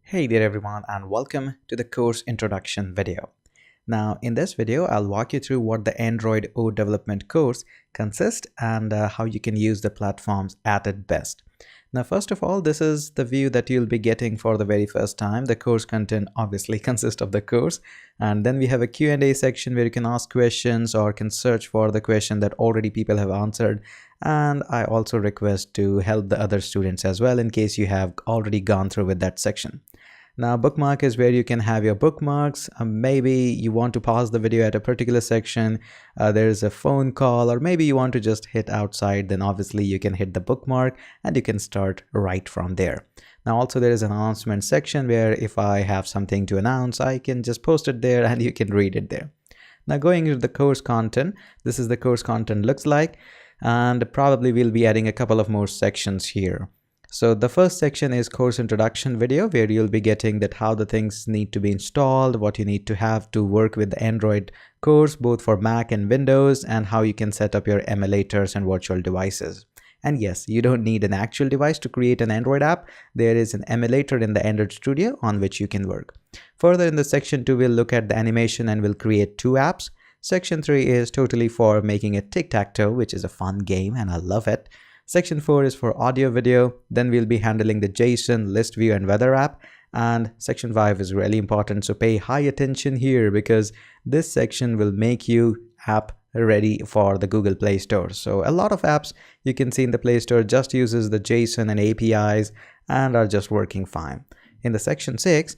Hey there everyone, and welcome to the course introduction video. Now in this video I'll walk you through what the Android O development course consists and how you can use the platforms at its best. Now first of all, this is the view that you'll be getting for the very first time. The course content obviously consists of the course, and then we have a Q&A section where you can ask questions or can search for the question that already people have answered. And I also request to help the other students as well in case you have already gone through with that section. Now bookmark is where you can have your bookmarks. Maybe you want to pause the video at a particular section. There's a phone call, or maybe you want to just hit outside, then obviously you can hit the bookmark and you can start right from there. Now also there is an announcement section where if I have something to announce, I can just post it there and you can read it there. Now going into the course content, this is the course content looks like, and probably we'll be adding a couple of more sections here. So the first section is course introduction video, where you'll be getting that how the things need to be installed, what you need to have to work with the Android course, both for Mac and Windows, and how you can set up your emulators and virtual devices. And yes, you don't need an actual device to create an Android app. There is an emulator in the Android Studio on which you can work. Further in the section 2, we'll look at the animation and we'll create 2 apps. Section 3 is totally for making a tic-tac-toe, which is a fun game and I love it. Section 4 is for audio video. Then we'll be handling the JSON, list view and weather app. And section 5 is really important, so pay high attention here because this section will make you app ready for the Google Play Store. So a lot of apps you can see in the Play Store just uses the JSON and APIs and are just working fine. In the section 6,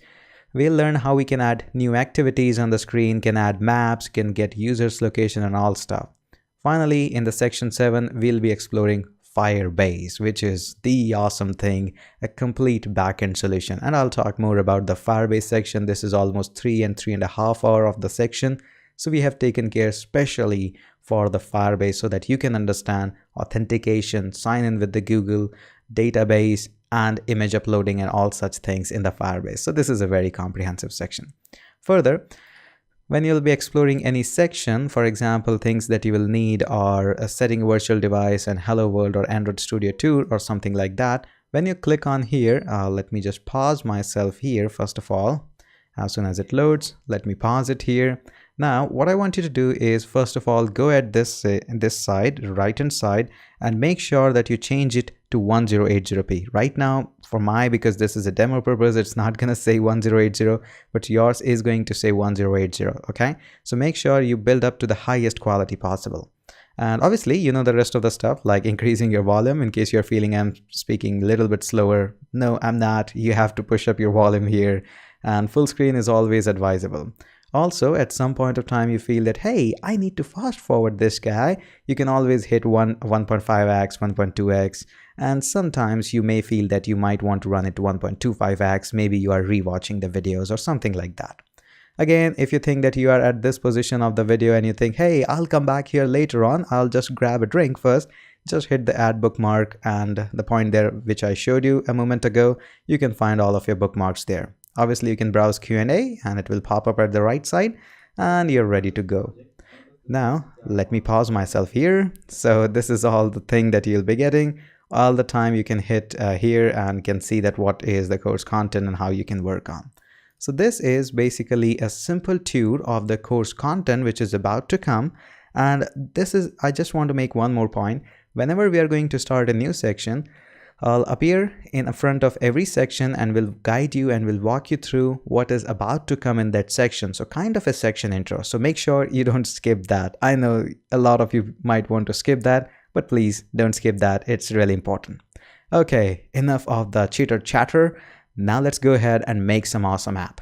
we'll learn how we can add new activities on the screen, can add maps, can get users location and all stuff. Finally, in the section 7, we'll be exploring Firebase, which is the awesome thing, a complete backend solution. And I'll talk more about the Firebase section. This is almost 3.5 hours of the section. So we have taken care especially for the Firebase so that you can understand authentication, sign in with the Google database and image uploading and all such things in the Firebase. So this is a very comprehensive section. Further, when you'll be exploring any section, for example, things that you will need are setting a virtual device and Hello World or Android Studio 2 or something like that. When you click on here, let me just pause myself here first of all. As soon as it loads, let me pause it here. Now, what I want you to do is first of all, go at this side, right hand side, and make sure that you change it to 1080p. Right now, because this is a demo purpose, it's not going to say 1080, but yours is going to say 1080. Okay, so make sure you build up to the highest quality possible. And obviously, you know the rest of the stuff like increasing your volume in case you're feeling I'm speaking a little bit slower. No, I'm not. You have to push up your volume here, and full screen is always advisable. Also, at some point of time you feel that, hey, I need to fast forward this guy. You can always hit 1.5x, 1.2x, and sometimes you may feel that you might want to run it to 1.25x. Maybe you are rewatching the videos or something like that. Again, if you think that you are at this position of the video and you think, hey, I'll come back here later on, I'll just grab a drink first, just hit the add bookmark and the point there which I showed you a moment ago, you can find all of your bookmarks there. Obviously, you can browse Q&A and it will pop up at the right side and you're ready to go. Now, let me pause myself here. So this is all the thing that you'll be getting. All the time you can hit here and can see that what is the course content and how you can work on. So this is basically a simple tour of the course content which is about to come. And I just want to make one more point. Whenever we are going to start a new section, I'll appear in front of every section and will guide you and will walk you through what is about to come in that section. So kind of a section intro. So make sure you don't skip that. I know a lot of you might want to skip that, but please don't skip that. It's really important. Okay, enough of the chitter chatter. Now let's go ahead and make some awesome app.